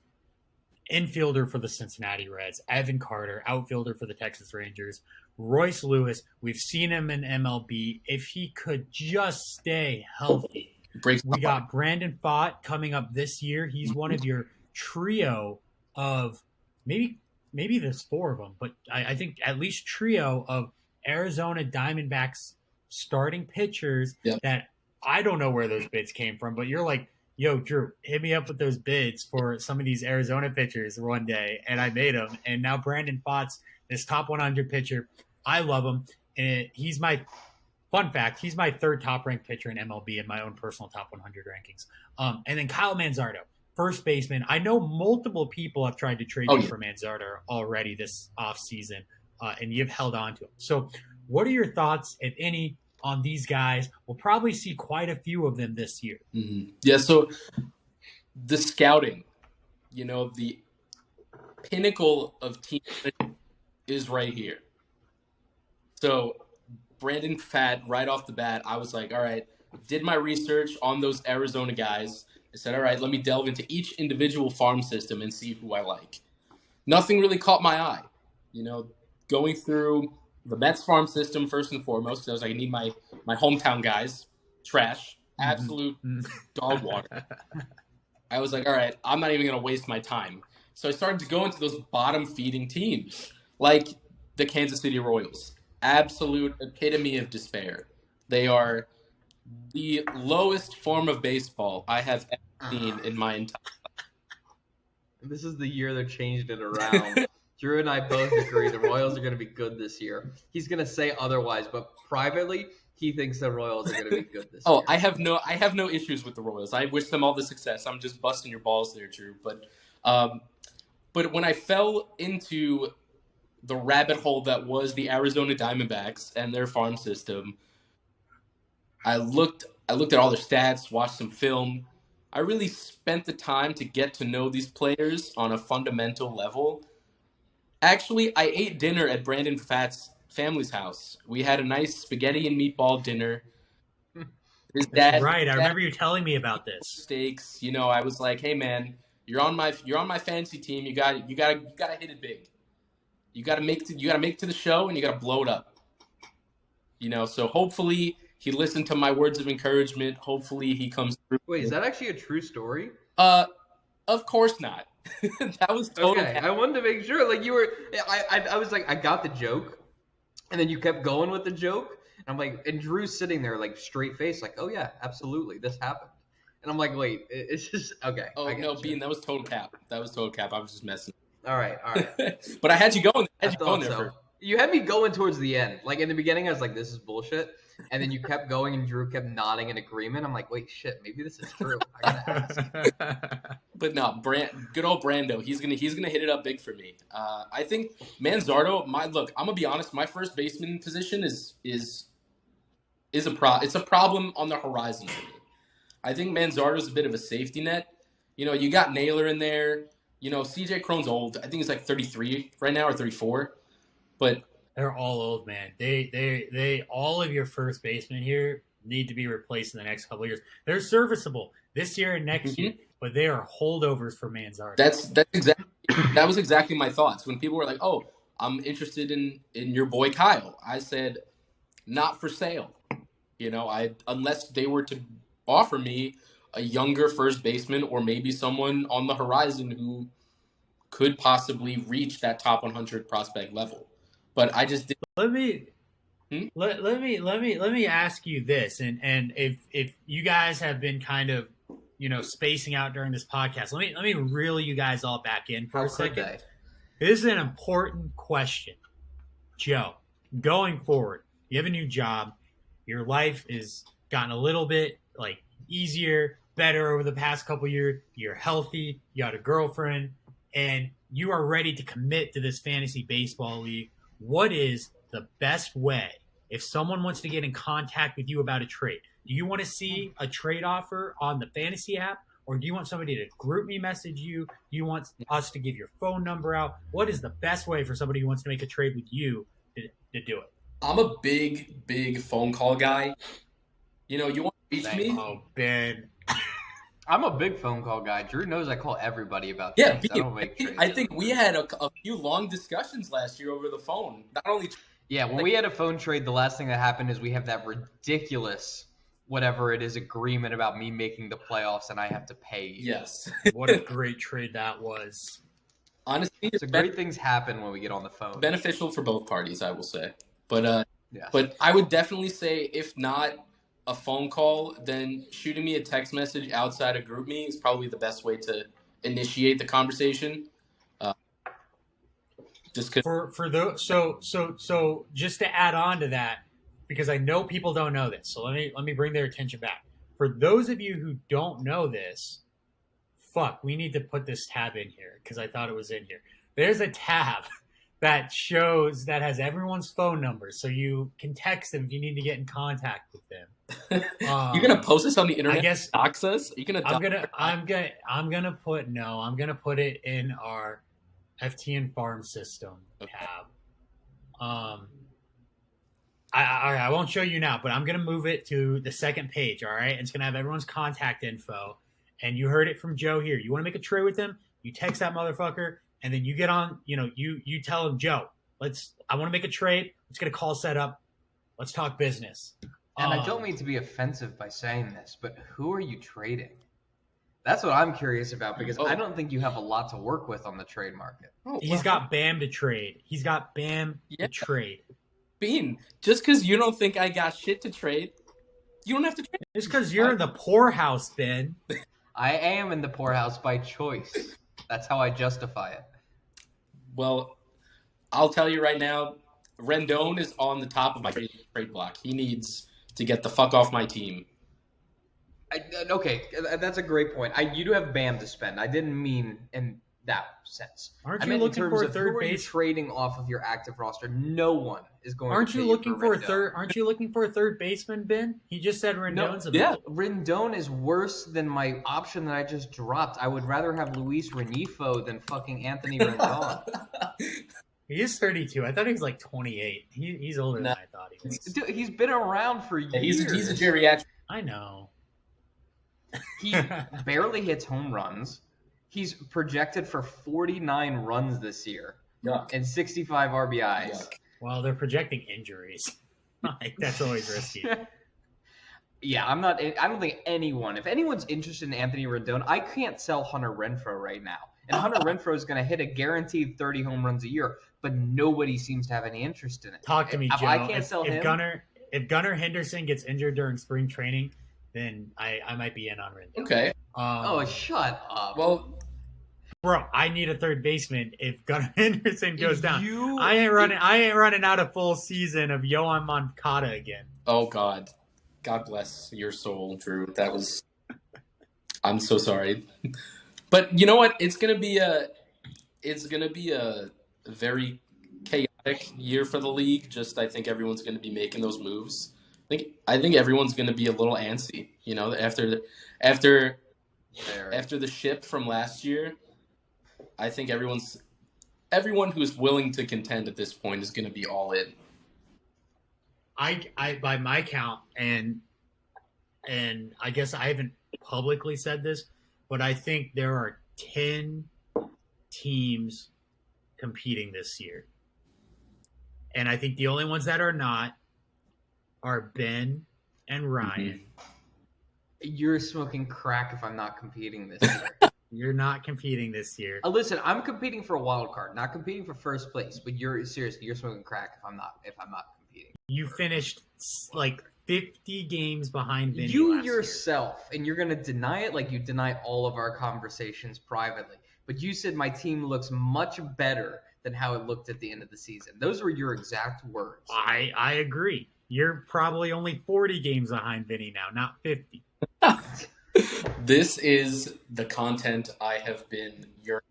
infielder for the Cincinnati Reds, Evan Carter, outfielder for the Texas Rangers, Royce Lewis. We've seen him in MLB. If he could just stay healthy. We got Brandon Pfaadt coming up this year. He's one of your trio of maybe there's 4 of them, but I think at least trio of Arizona Diamondbacks starting pitchers that I don't know where those bids came from, but you're like, yo, Drew, hit me up with those bids for some of these Arizona pitchers one day, and I made them. And now Brandon Pfaadt's this top 100 pitcher. I love him, and he's my – fun fact, he's my 3rd top-ranked pitcher in MLB in my own personal top 100 rankings. And then Kyle Manzardo, first baseman. I know multiple people have tried to trade you for Manzardo already this offseason, and you've held on to him. So what are your thoughts, if any, on these guys? We'll probably see quite a few of them this year. Mm-hmm. Yeah, so the scouting, the pinnacle of team is right here. So Brandon Pfaadt, right off the bat, I was like, all right, did my research on those Arizona guys. I said, all right, let me delve into each individual farm system and see who I like. Nothing really caught my eye. Going through the Mets farm system first and foremost, because I was like, I need my hometown guys. Trash. Absolute dog water. I was like, all right, I'm not even going to waste my time So I started to go into those bottom-feeding teams, like the Kansas City Royals. Absolute epitome of despair. They are the lowest form of baseball I have ever seen in my entire This is the year they're changed it around. Drew and I both agree the Royals are going to be good this year. He's going to say otherwise, but privately, he thinks the Royals are going to be good this year. I have no issues with the Royals. I wish them all the success. I'm just busting your balls there, Drew. But when I fell into the rabbit hole that was the Arizona Diamondbacks and their farm system, I looked at all their stats, watched some film. I really spent the time to get to know these players on a fundamental level. Actually, I ate dinner at Brandon Pfatt's family's house. We had a nice spaghetti and meatball dinner. His dad, right. I remember you telling me about this. Steaks. You know, I was like, "Hey, man, you're on my fantasy team. You gotta hit it big. You gotta make it to the show, and you gotta blow it up. You know, so hopefully he listened to my words of encouragement. Hopefully he comes through. Wait, is that actually a true story? Of course not. That was total. Okay, I wanted to make sure. Like you were, I was like, I got the joke, and then you kept going with the joke, and I'm like, and Drew's sitting there like straight face, like, oh yeah, absolutely, this happened, and I'm like, wait, it's just okay. Oh no, Bean, that was total cap. I was just messing. All right. But I had you going. I thought so. You had me going towards the end. Like in the beginning, I was like, this is bullshit. And then you kept going and Drew kept nodding in agreement. I'm like, wait, shit, maybe this is true. I gotta ask. But no, good old Brando. He's gonna hit it up big for me. I think Manzardo. I'm gonna be honest. My first baseman position is it's a problem on the horizon for me. I think Manzardo's a bit of a safety net. You know, you got Naylor in there. You know, CJ Cron's old. I think he's like 33 right now or 34. But they're all old, man. They all of your first basemen here need to be replaced in the next couple of years. They're serviceable this year and next year, but they are holdovers for Manzardo. That was exactly my thoughts when people were like, "Oh, I'm interested in your boy Kyle." I said, "Not for sale." You know, unless they were to offer me a younger first baseman or maybe someone on the horizon who could possibly reach that top 100 prospect level. But I just didn't. Let me ask you this, and if you guys have been kind of, you know, spacing out during this podcast, let me reel you guys all back in for a second. This is an important question, Joe. Going forward, you have a new job. Your life has gotten a little bit like easier, better over the past couple of years. You're healthy. You got a girlfriend, and you are ready to commit to this fantasy baseball league. What is the best way if someone wants to get in contact with you about a trade? Do you want to see a trade offer on the fantasy app, or do you want somebody to group me message you? Do you want us to give your phone number out? What is the best way for somebody who wants to make a trade with you to do it? I'm a big phone call guy. You know, you want to reach me? Oh, Ben. I'm a big phone call guy. Drew knows I call everybody about trades. I don't make trades. I think we had a few long discussions last year over the phone. Not only. Yeah, when we had a phone trade, the last thing that happened is we have that ridiculous, whatever it is, agreement about me making the playoffs and I have to pay you. Yes. What a great trade that was. Honestly, so great things happen when we get on the phone. Beneficial for both parties, I will say. But but I would definitely say if not a phone call, then shooting me a text message outside of GroupMe is probably the best way to initiate the conversation. Just for those, so just to add on to that, because I know people don't know this, so let me bring their attention back. For those of you who don't know this, we need to put this tab in here because I thought it was in here. There's a tab that has everyone's phone number, so you can text them if you need to get in contact with them. You're gonna post this on the internet? I guess dox us. I'm gonna put it in our FTN Farm System tab. I won't show you now, but I'm gonna move it to the second page. All right, it's gonna have everyone's contact info, and you heard it from Joe here. You want to make a trade with him? You text that motherfucker, and then you get on. You know, you tell him, Joe, I want to make a trade. Let's get a call set up. Let's talk business. And I don't mean to be offensive by saying this, but who are you trading? That's what I'm curious about because Oh. I don't think you have a lot to work with on the trade market. Oh, He's got Bam to trade. He's got Bam Yeah. to trade. Bean. Just because you don't think I got shit to trade, you don't have to trade. It's because you're in the poorhouse, Ben. I am in the poorhouse by choice. That's how I justify it. Well, I'll tell you right now, Rendon is on the top of my trade block. He needs to get the fuck off my team. Okay, that's a great point. You do have Bam to spend. I didn't mean in that sense. Aren't I you meant looking in for terms a of who third are you base? trading off of your active roster? No one is going. Aren't to you pay looking for a Rendon. third? Aren't you looking for a third baseman, Ben? He just said Rendon's yeah. available. Rendon is worse than my option that I just dropped. I would rather have Luis Renifo than fucking Anthony Rendon. He is 32. I thought he was like 28. He's older than I thought he was. Dude, he's been around for years. He's a geriatric. I know. He barely hits home runs. He's projected for 49 runs this year Yuck. and 65 RBIs. Yuck. Well, they're projecting injuries. Like, that's always risky. Yeah, I don't think if anyone's interested in Anthony Rendon, I can't sell Hunter Renfroe right now. And Hunter Renfroe is going to hit a guaranteed 30 home runs a year, but nobody seems to have any interest in it. Talk to me, If Joe. I can't sell him. If Gunnar Henderson gets injured during spring training, then I might be in on Rendon. Okay. Shut up. Well, bro, I need a third baseman if Gunnar Henderson goes down. You- I ain't running out a full season of Yohan Moncada again. oh God. God bless your soul, Drew. I'm so sorry. But you know what? It's gonna be a very chaotic year for the league. I think everyone's gonna be making those moves. I think everyone's gonna be a little antsy. You know, after the ship from last year, I think everyone who's willing to contend at this point is gonna be all in. I by my count, and I guess I haven't publicly said this, but I think there are 10 teams competing this year. And I think the only ones that are not are Ben and Ryan. You're smoking crack if I'm not competing this year. You're not competing this year. Listen, I'm competing for a wild card, not competing for first place. But you're smoking crack if I'm not competing. You finished like 50 games behind Vinny You last yourself, and you're gonna deny it like you deny all of our conversations privately. But you said my team looks much better than how it looked at the end of the season. Those were your exact words. I agree. You're probably only 40 games behind Vinny now, not 50. This is the content I have been yearning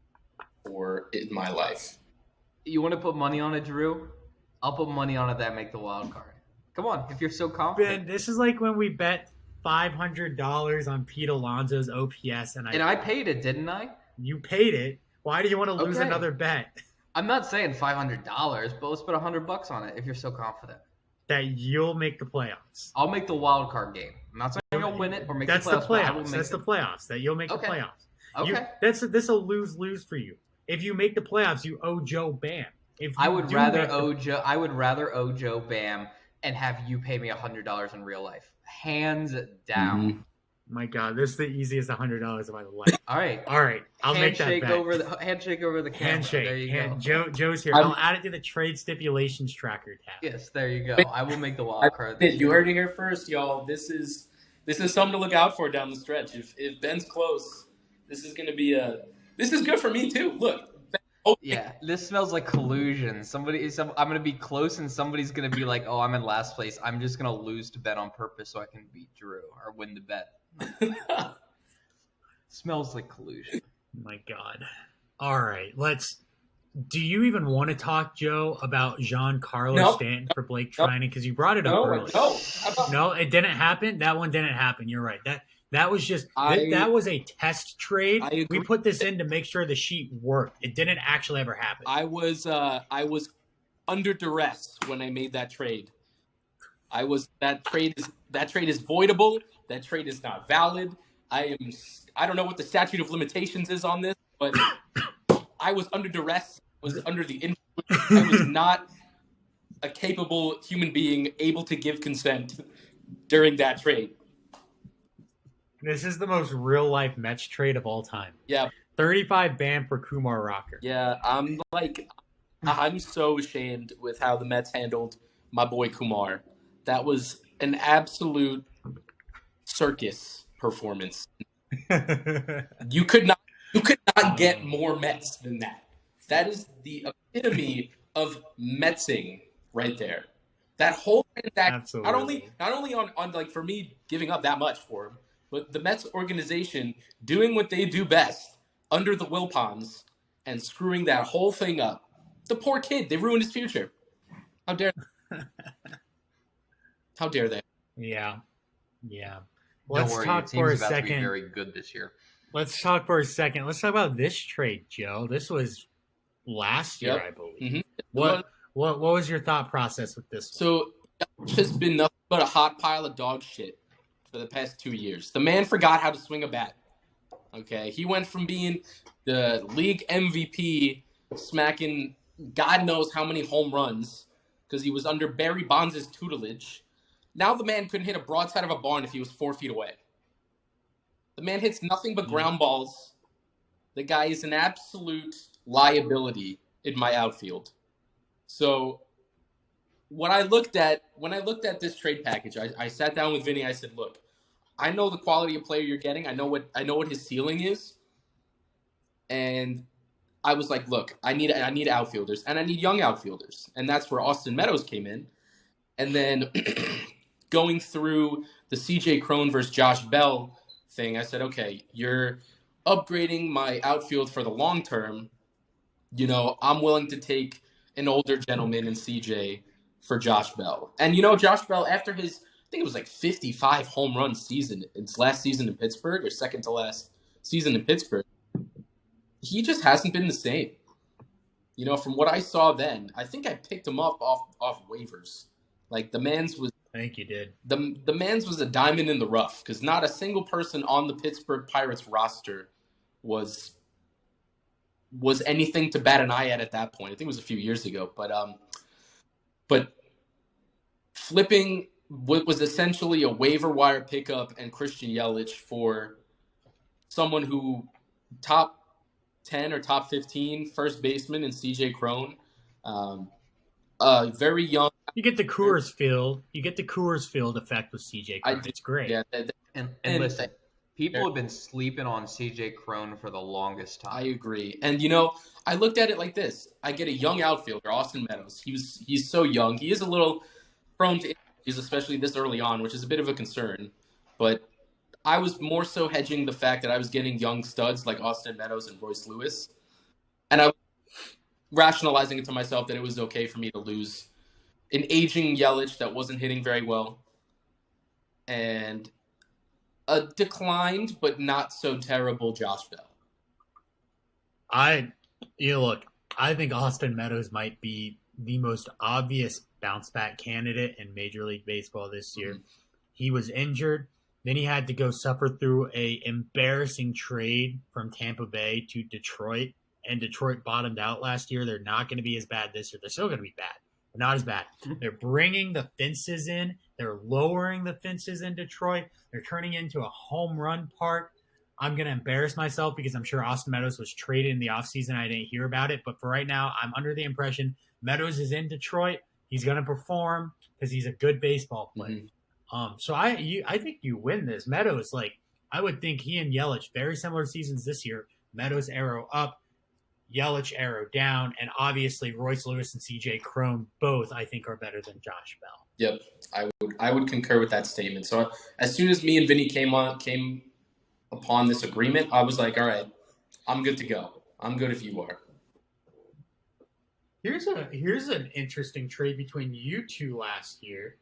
for in my life. You want to put money on it, Drew? I'll put money on it that make the wild card. Come on, if you're so confident. Ben, this is like when we bet $500 on Pete Alonso's OPS, and I paid it, didn't I? You paid it. Why do you want to lose Okay. another bet? I'm not saying $500, but let's put $100 on it if you're so confident. That you'll make the playoffs. I'll make the wild card game. I'm not saying I'll win it or make That's the playoffs. But I will playoffs. make That's the it. playoffs. That you'll make Okay. the playoffs. Okay. This will lose for you. If you make the playoffs, you owe Joe Bam. If you I would do rather make the- owe Joe Bam and have you pay me $100 in real life. Hands down. Mhm. My God, this is the easiest $100 of my life. All right. All right, I'll make that Handshake bet. handshake over the camera. Handshake. There you go. Joe's here. I'll add it to the trade stipulations tracker tab. Yes, there you go. I will make the wild card. this You year. heard it here first, y'all. This is something to look out for down the stretch. If Ben's close, this is good for me too. Look. Yeah, this smells like collusion. I'm gonna be close, and somebody's gonna be like, "Oh, I'm in last place. I'm just gonna lose to bet on purpose so I can beat Drew or win the bet." Smells like collusion. My God. All right, do you even want to talk, Joe, about Giancarlo No. Stanton for Blake Trinan? Because you brought it up earlier. No, it didn't happen. That one didn't happen. You're right. That was just that was a test trade. I agree. We put this in to make sure the sheet worked. It didn't actually ever happen. I was under duress when I made that trade. That trade is voidable. That trade is not valid. I don't know what the statute of limitations is on this, but I was under duress. I was under the influence. I was not a capable human being able to give consent during that trade. This is the most real life Mets trade of all time. Yeah. 35 Bam for Kumar Rocker. Yeah, I'm so ashamed with how the Mets handled my boy Kumar. That was an absolute circus performance. You could not get more Mets than that. That is the epitome of Metsing right there. That whole transaction, Absolutely. not only on like for me giving up that much for him, but the Mets organization doing what they do best under the Wilpons and screwing that whole thing up. The poor kid, they ruined his future. How dare How dare they? Yeah. Don't worry, your team's about to be very good this year. Let's talk for a second. Let's talk about this trade, Joe. This was last year, I believe. Mm-hmm. What was your thought process with this one? So it's just been nothing but a hot pile of dog shit for the past 2 years. The man forgot how to swing a bat. Okay, he went from being the league MVP, smacking God knows how many home runs because he was under Barry Bonds' tutelage. Now the man couldn't hit a broadside of a barn if he was 4 feet away. The man hits nothing but ground balls. The guy is an absolute liability in my outfield. So when I looked at this trade package, I sat down with Vinny. I said, "Look, I know the quality of player you're getting. I know what his ceiling is." And I was like, "Look, I need outfielders, and I need young outfielders." And that's where Austin Meadows came in. And then going through the CJ Cron versus Josh Bell thing, I said, "Okay, you're upgrading my outfield for the long term. You know, I'm willing to take an older gentleman in CJ for Josh Bell." And Josh Bell, after his, I think it was like 55 home run season, his last season in Pittsburgh, or second to last season in Pittsburgh, he just hasn't been the same. From what I saw then, I think I picked him up off waivers. Like the man's was. I think you did. The man's was a diamond in the rough because not a single person on the Pittsburgh Pirates roster was anything to bat an eye at that point. I think it was a few years ago, but flipping what was essentially a waiver wire pickup and Christian Yelich for someone who top 10 or top 15 first baseman in CJ Cron, very young. You get the Coors Field. You get the Coors Field effect with CJ Cron. It's great. Yeah, and listen. People have been sleeping on CJ Cron for the longest time. I agree. And, I looked at it like this. I get a young outfielder, Austin Meadows. He's so young. He is a little prone to injuries, especially this early on, which is a bit of a concern. But I was more so hedging the fact that I was getting young studs like Austin Meadows and Royce Lewis. And I was rationalizing it to myself that it was okay for me to lose an aging Yelich that wasn't hitting very well. And a declined but not so terrible Josh Bell. Look, I think Austin Meadows might be the most obvious bounce back candidate in Major League Baseball this year. Mm-hmm. He was injured. Then he had to go suffer through a embarrassing trade from Tampa Bay to Detroit, and Detroit bottomed out last year. They're not going to be as bad this year. They're still going to be bad, but not as bad. They're bringing the fences in. They're lowering the fences in Detroit. They're turning into a home run park. I'm going to embarrass myself because I'm sure Austin Meadows was traded in the offseason. I didn't hear about it. But for right now, I'm under the impression Meadows is in Detroit. He's going to perform because he's a good baseball player. Mm-hmm. So I think you win this. Meadows, I would think he and Yelich, very similar seasons this year. Meadows arrow up, Yelich arrow down, and obviously Royce Lewis and CJ Cron both I think are better than Josh Bell. Yep, I would concur with that statement. So as soon as me and Vinny came upon this agreement, I was like, all right, I'm good to go. I'm good if you are. Here's an interesting trade between you two last year.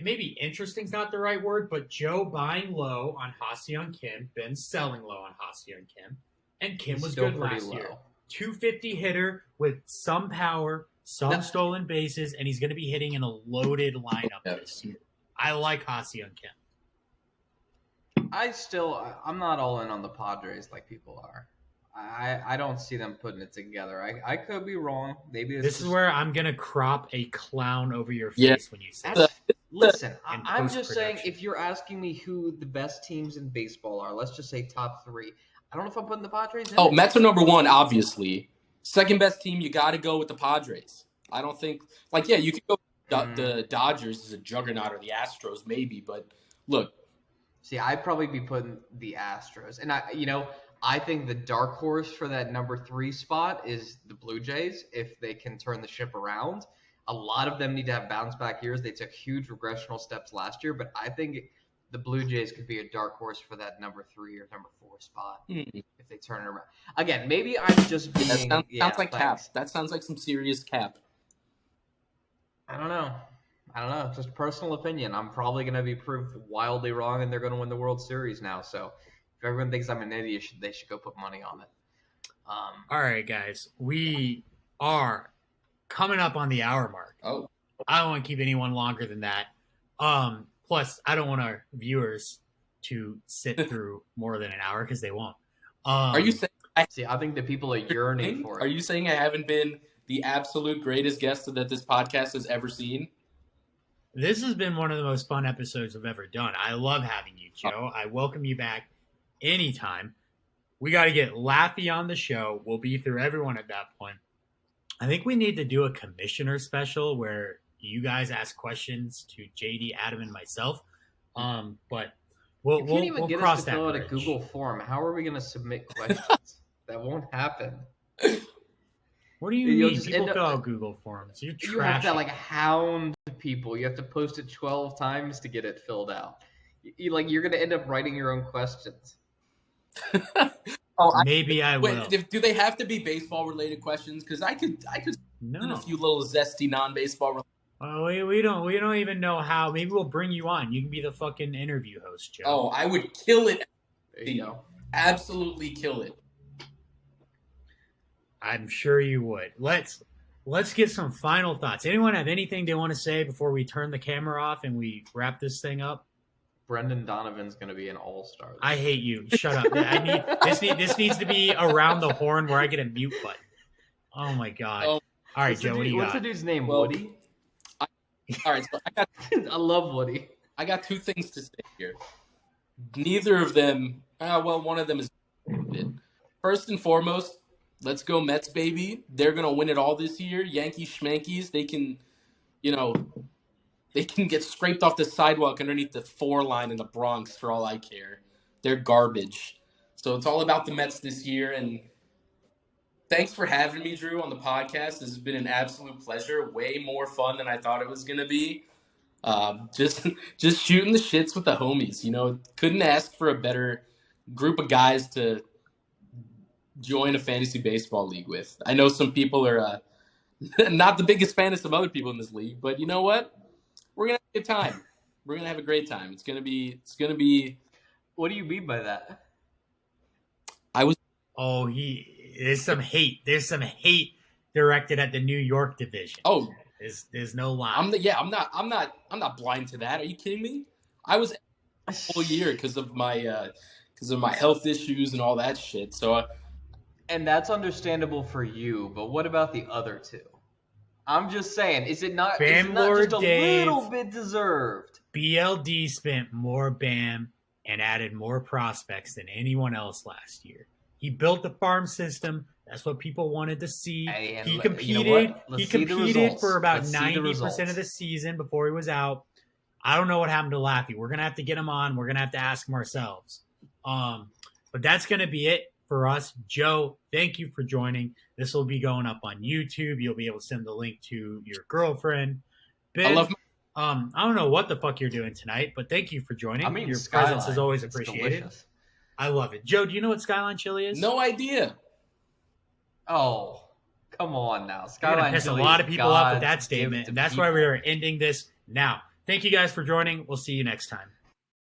Maybe interesting's not the right word, but Joe buying low on Ha-Seong Kim, Ben selling low on Ha-Seong Kim, and Kim was good last year. 250 hitter with some power, some stolen bases, and he's going to be hitting in a loaded lineup this year. I like Ha-Seong Kim. I'm not all in on the Padres like people are. I don't see them putting it together. I could be wrong. Maybe this is where I'm gonna crop a clown over your face when you say that. Listen, in I'm just saying, post-production. if you're asking me who the best teams in baseball are, let's just say top 3. I don't know if I'm putting the Padres in. Oh, Mets are number 1, obviously. Second best team, you got to go with the Padres. I don't think, you could go the Dodgers as a juggernaut or the Astros maybe, but look. See, I'd probably be putting the Astros. And I think the dark horse for that number 3 spot is the Blue Jays, if they can turn the ship around. A lot of them need to have bounce back years. They took huge regressional steps last year, but I think the Blue Jays could be a dark horse for that number 3 or number 4 spot if they turn it around. Again, maybe I'm just being. That sounds like thanks. cap. That sounds like some serious cap. I don't know. It's just personal opinion. I'm probably going to be proved wildly wrong, and they're going to win the World Series now. So if everyone thinks I'm an idiot, they should go put money on it. All right, guys. We are coming up on the hour mark. Oh. I don't want to keep anyone longer than that. Plus, I don't want our viewers to sit through more than an hour because they won't. Are you saying? I think the people are yearning for it. Are you saying I haven't been the absolute greatest guest that this podcast has ever seen? This has been one of the most fun episodes I've ever done. I love having you, Joe. I welcome you back anytime. We got to get Laffy on the show. We'll be through everyone at that point. I think we need to do a commissioner special where you guys ask questions to JD, Adam, and myself. But we'll get cross us to that fill out a bridge. Google form. How are we going to submit questions? That won't happen. What do you You'll mean? just People end up- fill out Google forms. You're You have to trashing. hound people. You have to post it 12 times to get it filled out. You're going to end up writing your own questions. Maybe I will. Wait, do they have to be baseball related questions? Because I could No. send a few little zesty non-baseball. Oh, we don't even know how. Maybe we'll bring you on. You can be the fucking interview host, Joe. Oh, I would kill it. There you go. Absolutely kill it. I'm sure you would. Let's get some final thoughts. Anyone have anything they want to say before we turn the camera off and we wrap this thing up? Brendan Donovan's going to be an all-star. I hate you. Shut up. This needs to be around the horn where I get a mute button. Oh my god. Oh. All right, What's Joe. What do you What's got? the dude's name? Well, Woody? All right, so I love Woody. I got 2 things to say here. Neither of them. One of them is. First and foremost, let's go Mets, baby. They're gonna win it all this year. Yankees, schmankies. They can, they can get scraped off the sidewalk underneath the 4 line in the Bronx for all I care. They're garbage. So it's all about the Mets this year. And thanks for having me, Drew, on the podcast. This has been an absolute pleasure. Way more fun than I thought it was gonna be. Just shooting the shits with the homies. Couldn't ask for a better group of guys to join a fantasy baseball league with. I know some people are not the biggest fan of some other people in this league, but you know what? We're gonna have a good time. We're gonna have a great time. It's gonna be. What do you mean by that? There's some hate. There's some hate directed at the New York division. Oh, there's no lie. I'm not blind to that. Are you kidding me? I was a whole year because of my health issues and all that shit. So. And that's understandable for you, but what about the other 2? I'm just saying, is it not just a little bit deserved? BLD spent more BAM and added more prospects than anyone else last year. He built the farm system. That's what people wanted to see. He competed. He competed for about 90% of the season before he was out. I don't know what happened to Laffy. We're gonna have to get him on. We're gonna have to ask him ourselves. But that's gonna be it for us. Joe, thank you for joining. This will be going up on YouTube. You'll be able to send the link to your girlfriend. Ben, I don't know what the fuck you're doing tonight, but thank you for joining. Your presence is always appreciated. Delicious. I love it. Joe, do you know what Skyline Chili is? No idea. Oh, come on now. Skyline Chili. Piss a lot of people off with that statement, and that's why we are ending this now. Thank you guys for joining. We'll see you next time.